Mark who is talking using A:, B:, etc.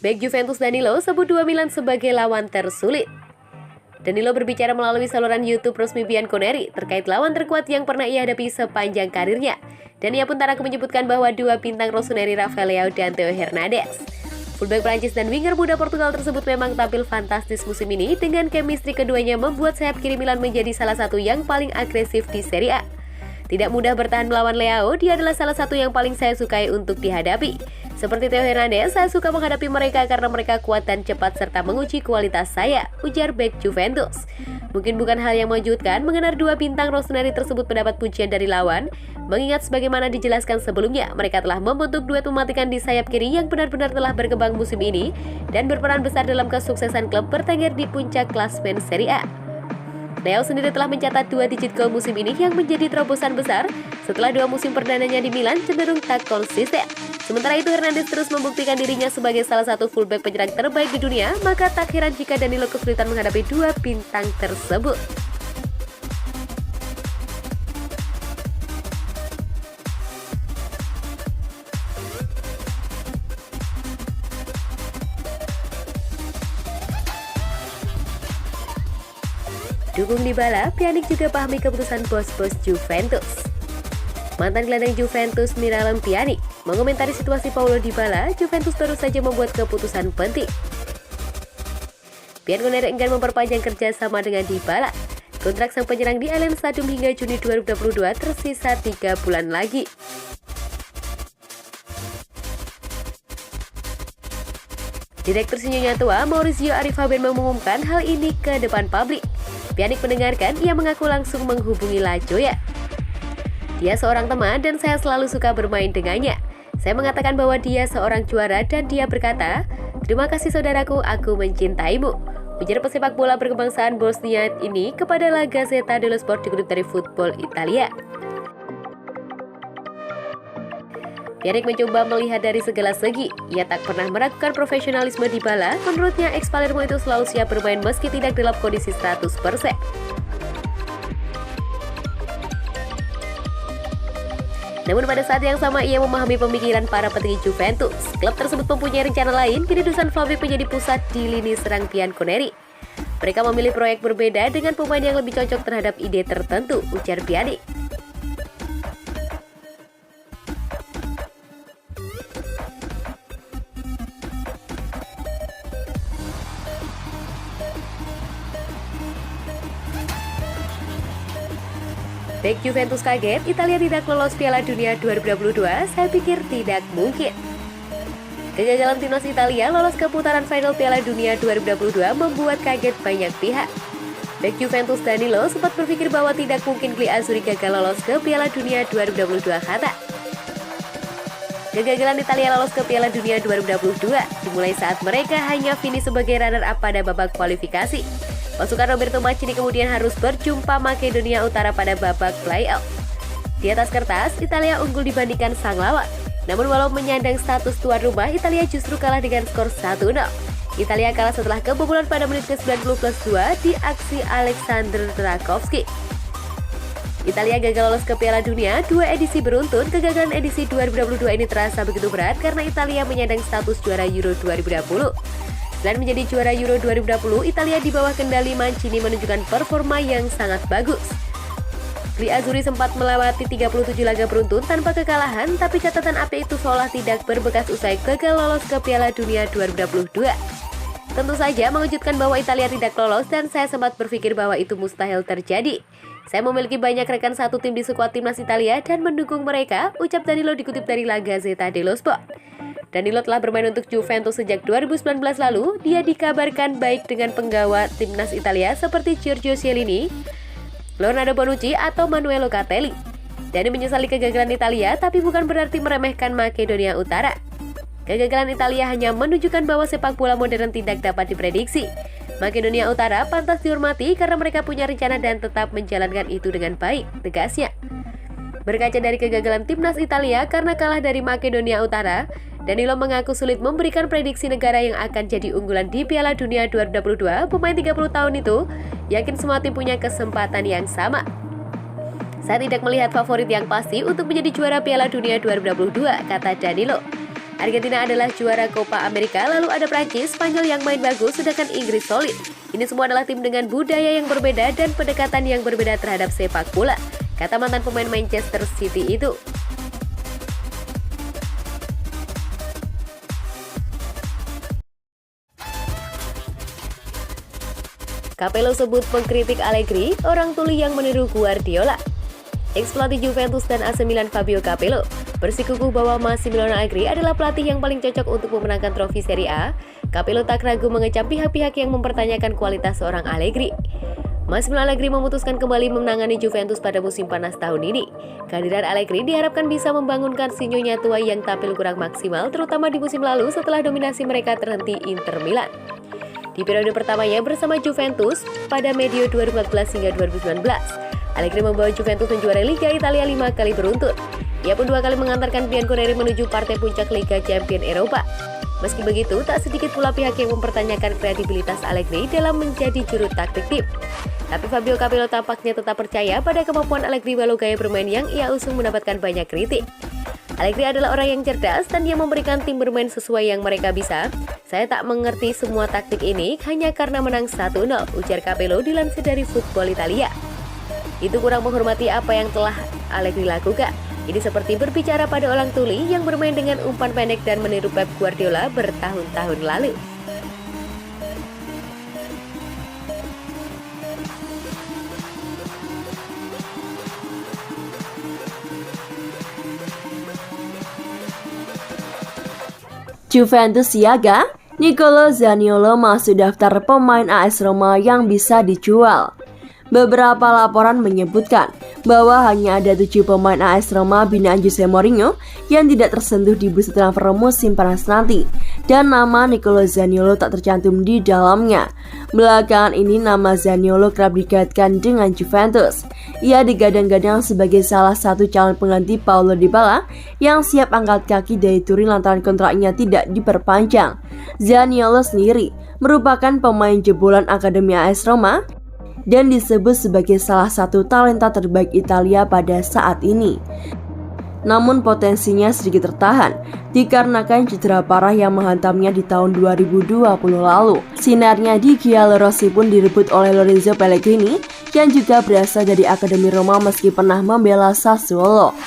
A: Bek Juventus Danilo sebut dua Milan sebagai lawan tersulit. Danilo berbicara melalui saluran YouTube resmi Bianconeri terkait lawan terkuat yang pernah ia hadapi sepanjang karirnya. Dan ia pun tak ragu menyebutkan bahwa dua bintang Rossoneri Rafael Leao dan Theo Hernandez. Fullback Prancis dan winger muda Portugal tersebut memang tampil fantastis musim ini dengan chemistry keduanya membuat sayap kiri Milan menjadi salah satu yang paling agresif di Serie A. Tidak mudah bertahan melawan Leao, dia adalah salah satu yang paling saya sukai untuk dihadapi. Seperti Theo Hernandez, saya suka menghadapi mereka karena mereka kuat dan cepat serta menguji kualitas saya, ujar bek Juventus. Mungkin bukan hal yang mengejutkan mengenai dua bintang Rossoneri tersebut mendapat pujian dari lawan, mengingat sebagaimana dijelaskan sebelumnya, mereka telah membentuk duet mematikan di sayap kiri yang benar-benar telah berkembang musim ini dan berperan besar dalam kesuksesan klub bertengger di puncak klasmen Serie A. Leo sendiri telah mencatat 2 digit gol musim ini yang menjadi terobosan besar setelah 2 musim perdananya di Milan cenderung tak konsisten. Sementara itu Hernandez terus membuktikan dirinya sebagai salah satu fullback penyerang terbaik di dunia, maka tak heran jika Danilo kesulitan menghadapi 2 bintang tersebut. Dukung Dybala, Pjanic juga pahami keputusan bos-bos Juventus. Mantan gelandang Juventus Miralem Pjanic mengomentari situasi Paulo Dybala, Juventus baru saja membuat keputusan penting. Bianconeri enggan memperpanjang kerjasama dengan Dybala. Kontrak sang penyerang di Allianz Stadium hingga Juni 2022 tersisa 3 bulan lagi. Direktur Sinyonya Tua, Maurizio Arrivaben mengumumkan hal ini ke depan publik. Pjanic mendengarkan, ia mengaku langsung menghubungi La Joya. Dia seorang teman dan saya selalu suka bermain dengannya. Saya mengatakan bahwa dia seorang juara dan dia berkata, "Terima kasih saudaraku, aku mencintaimu." Ujar pesepak bola berkebangsaan Bosnia ini kepada La Gazzetta dello Sport dikutip dari Football Italia. Pjanic mencoba melihat dari segala segi. Ia tak pernah meragukan profesionalisme Dybala. Menurutnya, ex Palermo itu selalu siap bermain meski tidak dalam kondisi 100%. Namun pada saat yang sama ia memahami pemikiran para petinggi Juventus. Klub tersebut mempunyai rencana lain, kini Dusan Vlahovic menjadi pusat di lini serang Bianconeri. Mereka memilih proyek berbeda dengan pemain yang lebih cocok terhadap ide tertentu, ujar Pjanic. Bek Juventus kaget, Italia tidak lolos Piala Dunia 2022, saya pikir tidak mungkin. Kegagalan timnas Italia lolos ke putaran final Piala Dunia 2022 membuat kaget banyak pihak. Bek Juventus Danilo sempat berpikir bahwa tidak mungkin Gli Azzurri gagal lolos ke Piala Dunia 2022 kata. Kegagalan Italia lolos ke Piala Dunia 2022 dimulai saat mereka hanya finish sebagai runner-up pada babak kualifikasi. Pasukan Roberto Mancini kemudian harus berjumpa Makedonia Utara pada babak playoff. Di atas kertas, Italia unggul dibandingkan sang lawan. Namun walau menyandang status tuan rumah, Italia justru kalah dengan skor 1-0. Italia kalah setelah kebobolan pada menit ke-90+2 di aksi Alexander Tarkowski. Italia gagal lolos ke Piala Dunia 2 edisi beruntun. Kegagalan edisi 2022 ini terasa begitu berat karena Italia menyandang status juara Euro 2020. Selain menjadi juara Euro 2020, Italia di bawah kendali Mancini menunjukkan performa yang sangat bagus. Gli Azzurri sempat melewati 37 laga beruntun tanpa kekalahan, tapi catatan api itu seolah tidak berbekas usai gagal lolos ke Piala Dunia 2022. Tentu saja mengejutkan bahwa Italia tidak lolos dan saya sempat berpikir bahwa itu mustahil terjadi. Saya memiliki banyak rekan satu tim di skuad timnas Italia dan mendukung mereka, ucap Danilo dikutip dari La Gazzetta dello Sport. Danilo telah bermain untuk Juventus sejak 2019 lalu. Dia dikabarkan baik dengan penggawa timnas Italia seperti Giorgio Chiellini, Leonardo Bonucci, atau Manuel Locatelli. Dani menyesali kegagalan Italia, tapi bukan berarti meremehkan Makedonia Utara. Kegagalan Italia hanya menunjukkan bahwa sepak bola modern tidak dapat diprediksi. Makedonia Utara pantas dihormati karena mereka punya rencana dan tetap menjalankan itu dengan baik, tegasnya. Berkaca dari kegagalan timnas Italia karena kalah dari Makedonia Utara, Danilo mengaku sulit memberikan prediksi negara yang akan jadi unggulan di Piala Dunia 2022. Pemain 30 tahun itu yakin semua tim punya kesempatan yang sama. Saya tidak melihat favorit yang pasti untuk menjadi juara Piala Dunia 2022, kata Danilo. Argentina adalah juara Copa America, lalu ada Prancis, Spanyol yang main bagus, sedangkan Inggris solid. Ini semua adalah tim dengan budaya yang berbeda dan pendekatan yang berbeda terhadap sepak bola, kata mantan pemain Manchester City itu. Capello sebut pengkritik Allegri, orang tuli yang meniru Guardiola. Ex-pelatih Juventus dan AC Milan Fabio Capello bersikukuh bahwa Massimiliano Allegri adalah pelatih yang paling cocok untuk memenangkan trofi Serie A. Capello tak ragu mengecam pihak-pihak yang mempertanyakan kualitas seorang Allegri. Massimiliano Allegri memutuskan kembali menangani Juventus pada musim panas tahun ini. Kehadiran Allegri diharapkan bisa membangunkan sinyonya tua yang tampil kurang maksimal, terutama di musim lalu setelah dominasi mereka terhenti Inter Milan. Di periode pertamanya bersama Juventus pada medio 2014 hingga 2019, Allegri membawa Juventus menjuarai Liga Italia 5 kali beruntun. Ia pun 2 kali mengantarkan Bianconeri menuju partai puncak Liga Champions Eropa. Meski begitu, tak sedikit pula pihak yang mempertanyakan kredibilitas Allegri dalam menjadi juru taktik tim. Tapi Fabio Capello tampaknya tetap percaya pada kemampuan Allegri walau gaya bermain yang ia usung mendapatkan banyak kritik. Allegri adalah orang yang cerdas dan dia memberikan tim bermain sesuai yang mereka bisa. Saya tak mengerti semua taktik ini hanya karena menang 1-0, ujar Capello dilansir dari Football Italia. Itu kurang menghormati apa yang telah Allegri lakukan. Ini seperti berbicara pada orang tuli yang bermain dengan umpan pendek dan meniru Pep Guardiola bertahun-tahun lalu.
B: Juventus siaga, Nicolo Zaniolo masuk daftar pemain AS Roma yang bisa dijual. Beberapa laporan menyebutkan bahwa hanya ada 7 pemain AS Roma binaan Jose Mourinho yang tidak tersentuh di bursa transfer musim panas nanti, dan nama Nicolo Zaniolo tak tercantum di dalamnya. Belakangan ini nama Zaniolo kerap dikaitkan dengan Juventus. Ia digadang-gadang sebagai salah satu calon pengganti Paulo Dybala yang siap angkat kaki dari Turin lantaran kontraknya tidak diperpanjang. Zaniolo sendiri merupakan pemain jebolan Akademi AS Roma dan disebut sebagai salah satu talenta terbaik Italia pada saat ini. Namun potensinya sedikit tertahan dikarenakan cedera parah yang menghantamnya di tahun 2020 lalu. Sinarnya di Giallorossi pun direbut oleh Lorenzo Pellegrini yang juga berasal dari Akademi Roma meski pernah membela Sassuolo.